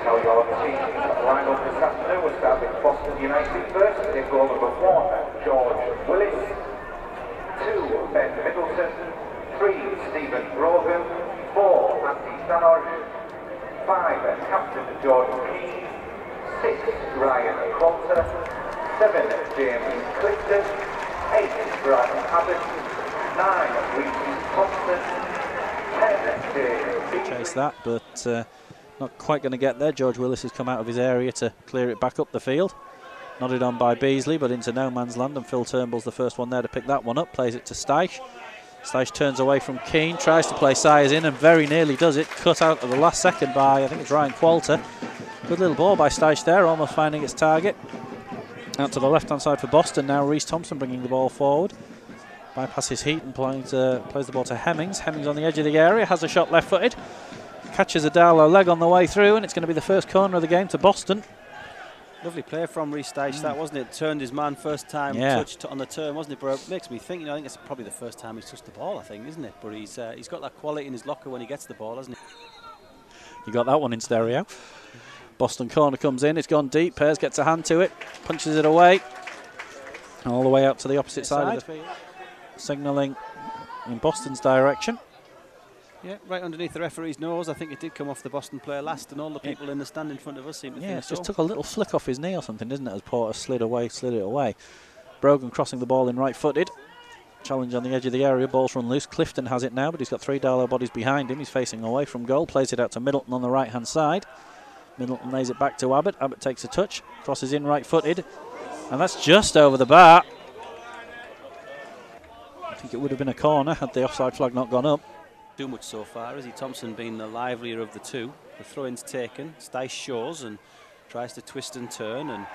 tell your team line-up this afternoon. We'll start with Boston United first. In goal number 1, George Willis. 2, Ben Middleton. 3, Stephen Brogan. 4, Andy Stannard. 5, Captain Jordan Keane. 6, Ryan Coulter. 7, James Clifton. 8, Brian Abbott. 9, Reece Thompson. 10, James. Chase that, but not quite going to get there. George Willis has come out of his area to clear it back up the field. Nodded on by Beasley, but into no man's land, and Phil Turnbull's the first one there to pick that one up. Plays it to Steisch. Steisch turns away from Keane, tries to play Sayers in, and very nearly does it. Cut out at the last second by, I think it's Ryan Coulter. Good little ball by Steisch there, almost finding its target. Out to the left-hand side for Boston now. Reece Thompson bringing the ball forward. Bypasses Heat and plays the ball to Hemmings. Hemmings on the edge of the area, has a shot left-footed. Catches a Darlow leg on the way through, and it's going to be the first corner of the game to Boston. Lovely play from Reece Steisch, that wasn't it? Turned his man first time, touched on the turn, wasn't it? But it makes me think, you know, I think it's probably the first time he's touched the ball, I think, isn't it? But he's got that quality in his locker when he gets the ball, hasn't he? You got that one in stereo. Boston corner comes in, it's gone deep. Pears gets a hand to it, punches it away, all the way out to the opposite side of the field, signalling in Boston's direction. Yeah, right underneath the referee's nose. I think it did come off the Boston player last, and all the people in the stand in front of us seem to think it just took a little flick off his knee or something, didn't it, as Porter slid it away. Brogan crossing the ball in right-footed. Challenge on the edge of the area, ball's run loose. Clifton has it now, but he's got 3 Darlow bodies behind him. He's facing away from goal, plays it out to Middleton on the right-hand side. Middleton lays it back to Abbott. Abbott takes a touch, crosses in right-footed, and that's just over the bar. I think it would have been a corner had the offside flag not gone up. Too much so far, has he? Thompson being the livelier of the two. The throw-in's taken. Steisch shows and tries to twist and turn, and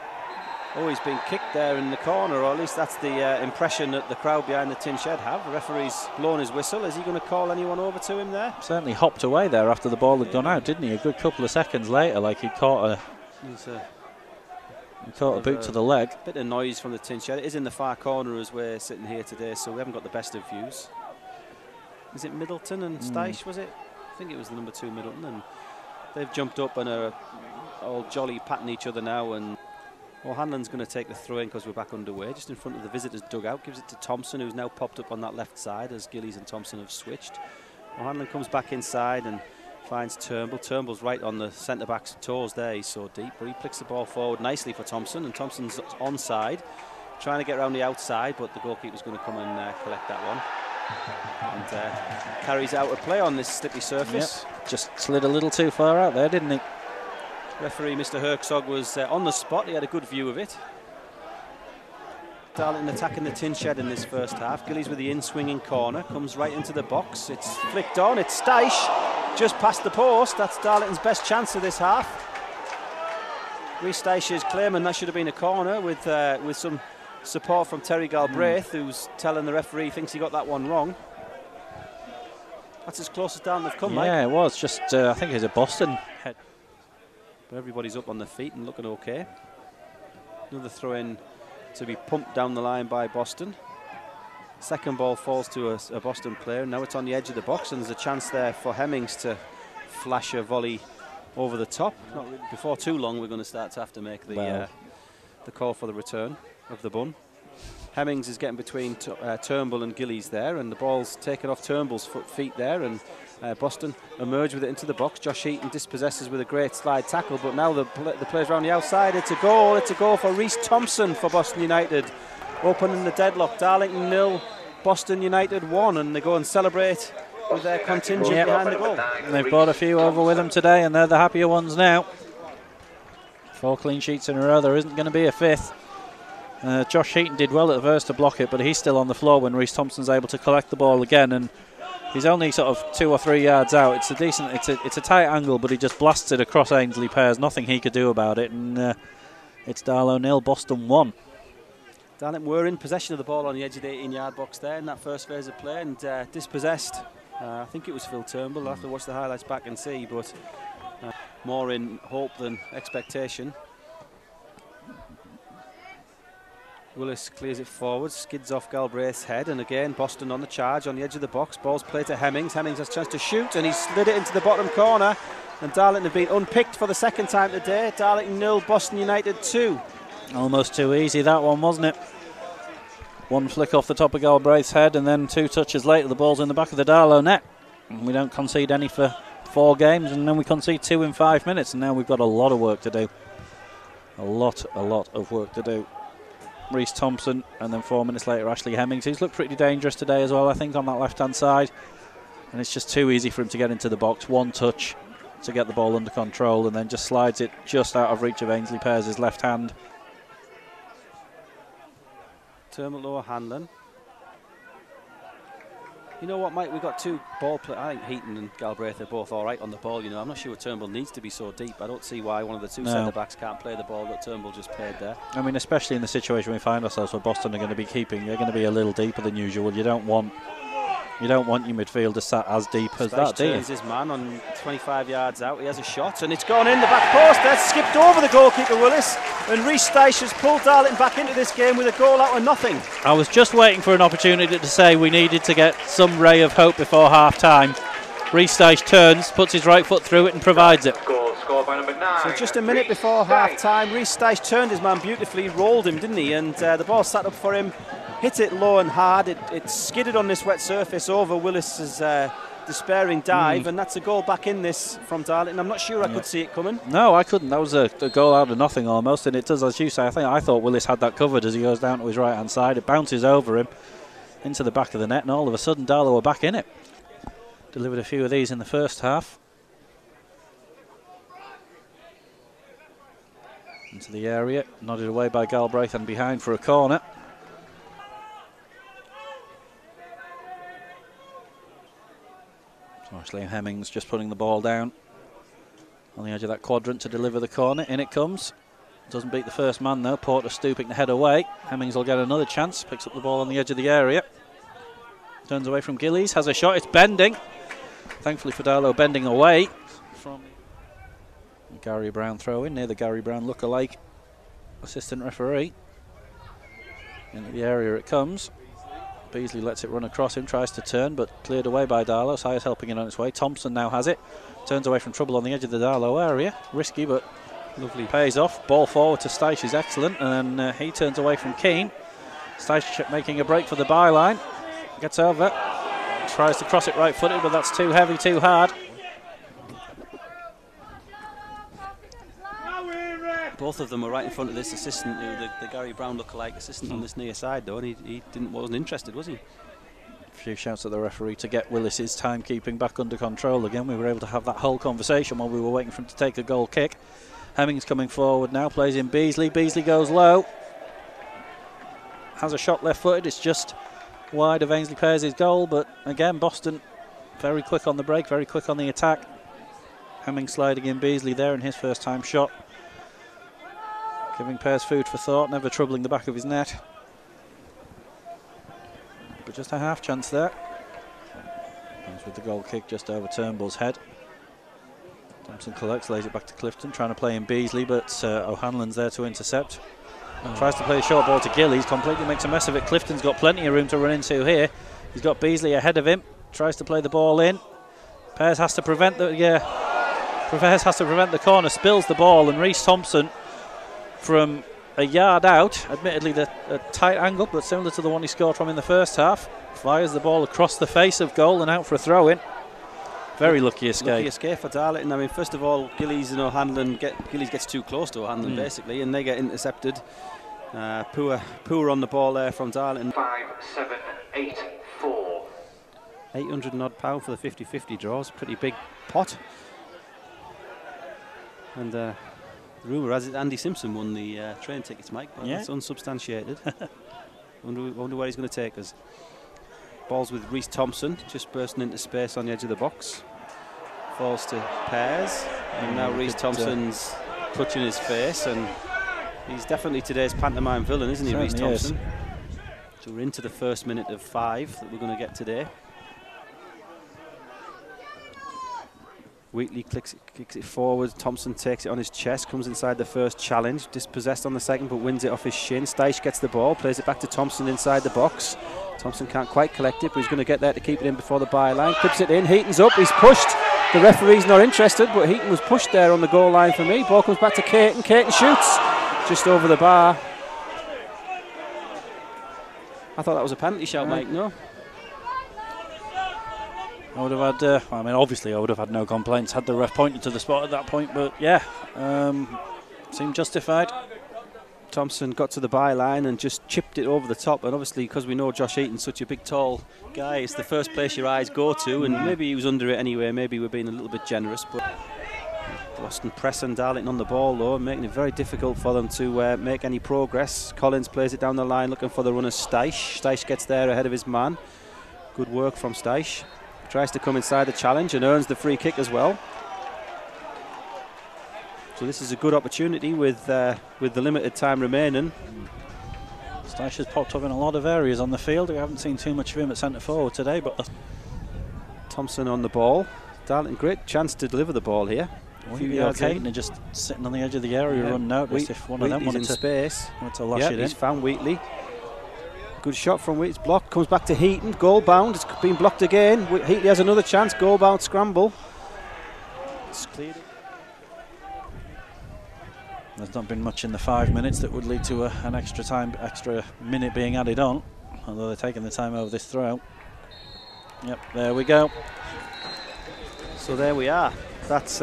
he's been kicked there in the corner, or at least that's the impression that the crowd behind the tin shed have. The referee's blown his whistle. Is he going to call anyone over to him there? Certainly hopped away there after the ball had gone out, didn't he? A good couple of seconds later, like he caught a boot to the leg. Bit of noise from the tin shed. It is in the far corner as we're sitting here today, so we haven't got the best of views. Is it Middleton and Steisch, was it? I think it was the number 2 Middleton, and they've jumped up and are all jolly patting each other now, and O'Hanlon's going to take the throw in because we're back underway, just in front of the visitors' dugout. Gives it to Thompson, who's now popped up on that left side as Gillies and Thompson have switched. O'Hanlon comes back inside and finds Turnbull. Turnbull's right on the centre-back's toes there, he's so deep, but he flicks the ball forward nicely for Thompson, and Thompson's onside, trying to get around the outside, but the goalkeeper's going to come and collect that one. And carries out a play on this slippy surface. Yep. Just slid a little too far out there, didn't he? Referee Mr. Herzog was on the spot. He had a good view of it. Darlington attacking the tin shed in this first half. Gillies with the in-swinging corner. Comes right into the box. It's flicked on. It's Steisch just past the post. That's Darlington's best chance of this half. Reece Steisch is claiming that should have been a corner with some support from Terry Galbraith, who's telling the referee he thinks he got that one wrong. That's as close as down they've come, Mike. Yeah, it was. Just, I think it was a Boston head. But everybody's up on their feet and looking okay. Another throw-in to be pumped down the line by Boston. Second ball falls to a Boston player. Now it's on the edge of the box, and there's a chance there for Hemmings to flash a volley over the top. Not really. Before too long, we're going to start to have to make the call for the return of the bun. Hemmings is getting between Turnbull and Gillies there, and the ball's taken off Turnbull's feet there, and Boston emerge with it into the box. Josh Heaton dispossesses with a great slide tackle, but now the players around the outside. It's a goal for Reece Thompson for Boston United, opening the deadlock. Darlington 0, Boston United 1, and they go and celebrate with their contingent behind the goal. And they've brought a few over with them today, and they're the happier ones now. 4 clean sheets in a row. There isn't going to be a 5th. Josh Heaton did well at first to block it, but he's still on the floor when Reece Thompson's able to collect the ball again, and he's only sort of 2 or 3 yards out. It's a decent, it's a tight angle, but he just blasts it across Ainsley Pears. Nothing he could do about it, and it's Darlow 0, Boston 1. Darlington were in possession of the ball on the edge of the 18-yard box there in that first phase of play, and dispossessed. I think it was Phil Turnbull. I'll have to watch the highlights back and see, but more in hope than expectation. Willis clears it forward, skids off Galbraith's head, and again Boston on the charge on the edge of the box. Ball's played to Hemmings. Hemmings has a chance to shoot, and he's slid it into the bottom corner. And Darlington have been unpicked for the second time today. Darlington 0, Boston United 2. Almost too easy, that one, wasn't it? One flick off the top of Galbraith's head, and then 2 touches later, the ball's in the back of the Darlow net. And we don't concede any for 4 games, and then we concede 2 in 5 minutes, and now we've got a lot of work to do. A lot of work to do. Reece Thompson, and then 4 minutes later, Ashley Hemmings, who's looked pretty dangerous today as well, I think, on that left-hand side. And it's just too easy for him to get into the box. 1 touch to get the ball under control, and then just slides it just out of reach of Ainsley Pears' left hand. Turnbull Hanlon. You know what, Mike? We've got 2 ball players. I think Heaton and Galbraith are both all right on the ball. You know, I'm not sure Turnbull needs to be so deep. I don't see why one of the 2 centre-backs can't play the ball that Turnbull just played there. I mean, especially in the situation we find ourselves where Boston are going to be keeping, they're going to be a little deeper than usual. You don't want your midfielder sat as deep as that, do you? Turns his man on 25 yards out. He has a shot, and it's gone in the back post. That's skipped over the goalkeeper, Willis. And Reece Dyche has pulled Darlington back into this game with a goal out of nothing. I was just waiting for an opportunity to say we needed to get some ray of hope before half-time. Reece Dyche turns, puts his right foot through it and provides it. Score by number 9. So just a minute before half-time, Reece Dyche turned his man beautifully, rolled him, didn't he? And the ball sat up for him, hit it low and hard. It skidded on this wet surface over Willis's despairing dive, and that's a goal back in this from Darlington. I'm not sure I could see it coming. No, I couldn't. That was a goal out of nothing almost, and it does, as you say, I thought Willis had that covered as he goes down to his right-hand side. It bounces over him into the back of the net, and all of a sudden Darlow are back in it. Delivered a few of these in the first half. Into the area, nodded away by Galbraith and behind for a corner. Ashley Hemmings just putting the ball down on the edge of that quadrant to deliver the corner. In it comes. Doesn't beat the first man though. Porter stooping to head away. Hemmings will get another chance. Picks up the ball on the edge of the area. Turns away from Gillies. Has a shot. It's bending. Thankfully for Darlow, bending away from Gary Brown throw in near the Gary Brown look-alike assistant referee. Into the area it comes. Beasley lets it run across him, tries to turn, but cleared away by Darlow. Sayers helping it on its way. Thompson now has it. Turns away from trouble on the edge of the Darlow area. Risky, but lovely. Pays off. Ball forward to Styche is excellent, and then he turns away from Keane. Styche making a break for the byline. Gets over. Tries to cross it right-footed, but that's too heavy, too hard. Both of them were right in front of this assistant, the Gary Brown look-alike assistant on this near side, though, and he wasn't interested, was he? A few shouts at the referee to get Willis's timekeeping back under control again. We were able to have that whole conversation while we were waiting for him to take a goal kick. Hemmings coming forward now, plays in Beasley. Beasley goes low. Has a shot left-footed. It's just wide of Ainsley Pears' goal, but again, Boston very quick on the break, very quick on the attack. Hemmings sliding in Beasley there in his first time shot. Giving Pears food for thought, never troubling the back of his net. But just a half chance there. Comes with the goal kick just over Turnbull's head. Thompson collects, lays it back to Clifton, trying to play in Beasley, but O'Hanlon's there to intercept. Tries to play a short ball to Gillies, completely makes a mess of it. Clifton's got plenty of room to run into here. He's got Beasley ahead of him, tries to play the ball in. Pears has to prevent the corner, spills the ball, and Reece Thompson from a yard out, admittedly a tight angle, but similar to the one he scored from in the first half, fires the ball across the face of goal and out for a throw-in. Very lucky escape. Lucky escape for Darlington. I mean, first of all, Gillies and O'Hanlon Gillies gets too close to O'Hanlon basically, and they get intercepted. Poor on the ball there from Darlington. 5, 7, 8, 4. £800 and odd for the 50-50 draws. Pretty big pot. And the rumour has it Andy Simpson won the train tickets, Mike, but it's unsubstantiated. wonder where he's going to take us. Ball's with Reece Thompson, just bursting into space on the edge of the box. Falls to Pears, and now Reece Thompson's touching his face, and he's definitely today's pantomime villain, isn't he, Reece Thompson? So we're into the first minute of 5 that we're going to get today. Wheatley kicks it forward. Thompson takes it on his chest, comes inside the first challenge, dispossessed on the second, but wins it off his shin. Styche gets the ball, plays it back to Thompson inside the box. Thompson can't quite collect it, but he's going to get there to keep it in before the byline. Clips it in, Heaton's up, he's pushed, The referee's not interested, but Heaton was pushed there on the goal line for me. Ball comes back to Caton. Caton shoots just over the bar. I thought that was a penalty shout, Mike, no? I would have had, I mean, obviously I would have had no complaints had the ref pointed to the spot at that point, but yeah, seemed justified. Thompson got to the byline and just chipped it over the top, and obviously because we know Josh Heaton's such a big tall guy, it's the first place your eyes go to, and maybe he was under it anyway, maybe we're being a little bit generous, but Boston pressing Darlington on the ball though, and making it very difficult for them to make any progress. Collins plays it down the line looking for the runner Steisch. Steisch gets there ahead of his man. Good work from Steisch. Tries to come inside the challenge and earns the free kick as well. So this is a good opportunity with the limited time remaining. Steisch has popped up in a lot of areas on the field. We haven't seen too much of him at centre forward today, but Thompson on the ball. Darlington, great chance to deliver the ball here. Okay, and just sitting on the edge of the area, running out. If one of them wanted to lash it in. He's found Wheatley. Good shot from Wheatley. It's blocked. Comes back to Heaton. Goal bound. It's been blocked again. Wheatley has another chance. Goal bound scramble. It's cleared. There's not been much in the 5 minutes that would lead to an extra minute being added on, although they're taking the time over this throw. Yep, there we go. So there we are. That's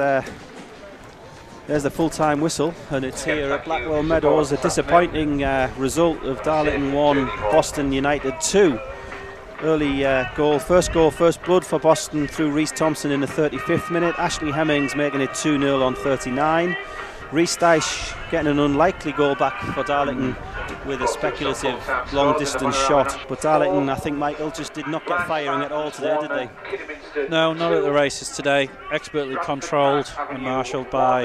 there's the full-time whistle, and it's here at Blackwell Meadows. A disappointing result of Darlington 1, Boston United 2. Early goal, first blood for Boston through Reece Thompson in the 35th minute. Ashley Hemmings making it 2-0 on 39. Reece Steisch getting an unlikely goal back for Darlington with a speculative long-distance shot. But Darlington, I think, Michael, just did not get firing at all today, did they? No, not at the races today. Expertly controlled and marshalled by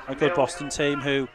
a good Boston team who